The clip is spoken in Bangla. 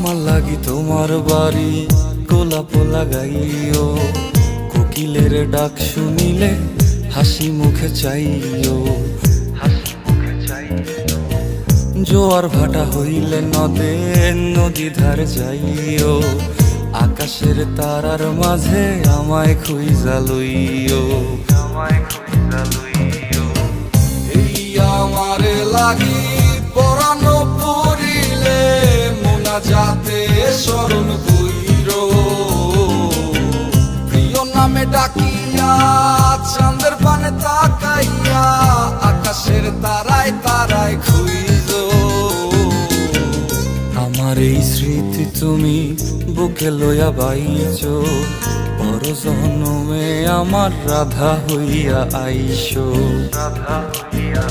আমার লাগি তোমার বাড়ি গোলাপ লাগাইও, কোকিলের ডাক শুনিলে হাসি মুখে চাইও, জোয়ার ভাটা হইলে নদে নদী ধারে যাইও, আকাশের তারার মাঝে আমায় খুঁজা লইও, এই আমারে লাগি পরানো পড়িলে মোনাজাতে স্মরণ কইরো, প্রিয় নামে ডাকিয়া চাঁদের পানে তাকাইয়া আকাশের তারায় তারায় খুঁজো। আমার এই স্মৃতি তুমি বুকে লইয়া বাইছো, পর জন্মে আমার রাধা হইয়া আইসো, রাধা হইয়া